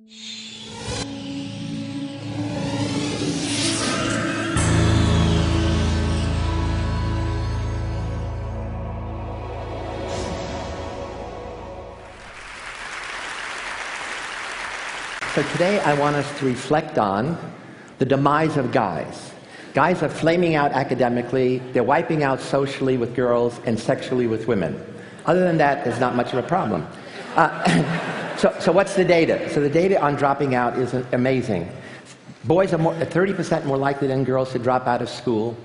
So today I want us to reflect on the demise of guys. Guys are flaming out academically, they're wiping out socially with girls and sexually with women. Other than that, there's not much of a problem. So what's the data? So the data on dropping out is amazing. Boys are 30% more likely than girls to drop out of school.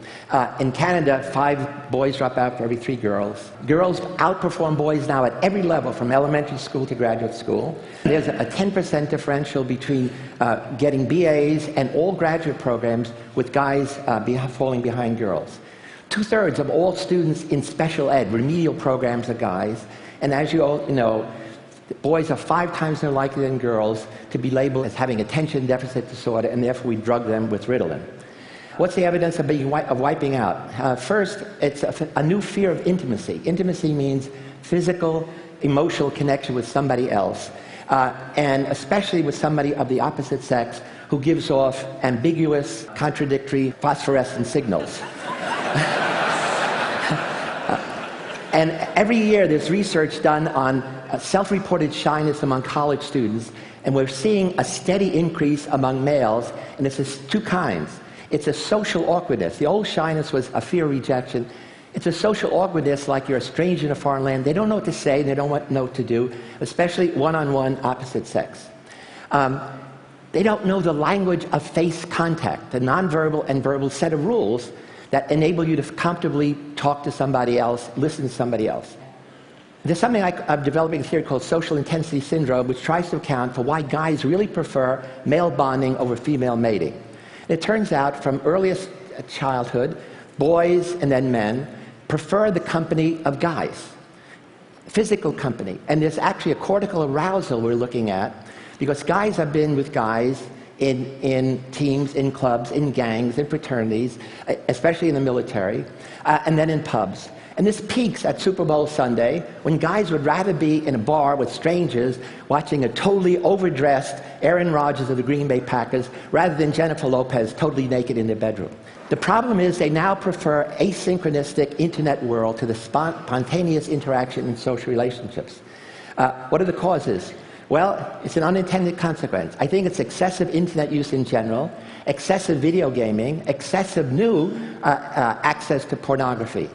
In Canada, 5 boys drop out for every 3 girls. Girls outperform boys now at every level, from elementary school to graduate school. There's a 10% differential between getting BAs and all graduate programs, with guys falling behind girls. 2/3 of all students in special ed, remedial programs, are guys. And as you all know, boys are 5 times more likely than girls to be labeled as having attention deficit disorder, and therefore we drug them with Ritalin. What's the evidence of wiping out? First, it's a new fear of intimacy. Intimacy means physical, emotional connection with somebody else, and especially with somebody of the opposite sex who gives off ambiguous, contradictory, phosphorescent signals. And every year there's research done on self-reported shyness among college students, and we're seeing a steady increase among males, and it's 2 kinds. It's a social awkwardness. The old shyness was a fear of rejection. It's a social awkwardness, like you're a stranger in a foreign land. They don't know what to say, they don't know what to do, especially one-on-one opposite sex. They don't know the language of face contact, the nonverbal and verbal set of rules that enable you to comfortably talk to somebody else, listen to somebody else. There's something I'm developing a theory called social intensity syndrome, which tries to account for why guys really prefer male bonding over female mating. It turns out from earliest childhood, boys and then men prefer the company of guys, physical company. And there's actually a cortical arousal we're looking at, because guys have been with guys in teams, in clubs, in gangs, in fraternities, especially in the military, and then in pubs. And this peaks at Super Bowl Sunday, when guys would rather be in a bar with strangers watching a totally overdressed Aaron Rodgers of the Green Bay Packers, rather than Jennifer Lopez totally naked in their bedroom. The problem is they now prefer asynchronistic internet world to the spontaneous interaction in social relationships. What are the causes? Well, it's an unintended consequence. I think it's excessive internet use in general, excessive video gaming, excessive new access to pornography.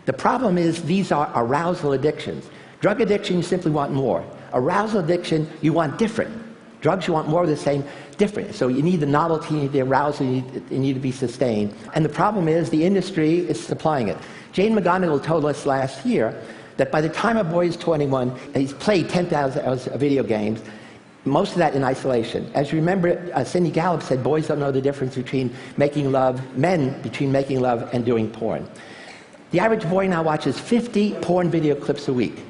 The problem is these are arousal addictions. Drug addiction, you simply want more. Arousal addiction, you want different. Drugs, you want more of the same, different. So you need the novelty, you need the arousal, you need to be sustained. And the problem is the industry is supplying it. Jane McGonigal told us last year that by the time a boy is 21, he's played 10,000 hours of video games, most of that in isolation. As you remember, Cindy Gallup said boys don't know the difference between making love, between making love and doing porn. The average boy now watches 50 porn video clips a week.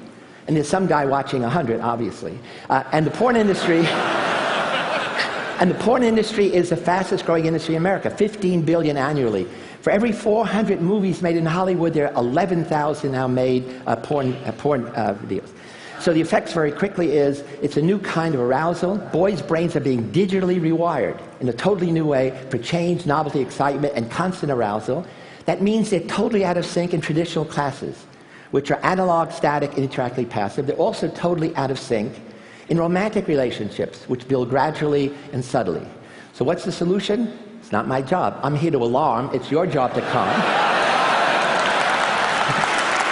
And there's some guy watching 100, obviously. And the porn industry is the fastest growing industry in America, 15 billion annually. For every 400 movies made in Hollywood, there are 11,000 now made porn videos. So the effects very quickly is, it's a new kind of arousal. Boys' brains are being digitally rewired in a totally new way for change, novelty, excitement, and constant arousal. That means they're totally out of sync in traditional classes, which are analog, static, and interactively passive. They're also totally out of sync in romantic relationships, which build gradually and subtly. So what's the solution? It's not my job. I'm here to alarm. It's your job to calm.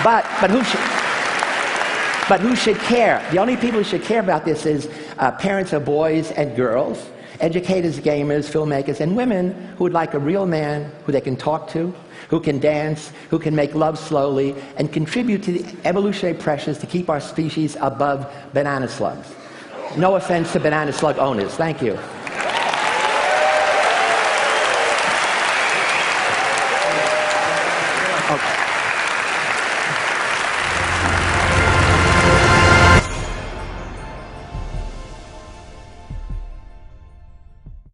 But who should care? The only people who should care about this is parents of boys and girls, educators, gamers, filmmakers, and women who would like a real man who they can talk to, who can dance, who can make love slowly, and contribute to the evolutionary pressures to keep our species above banana slugs. No offense to banana slug owners. Thank you.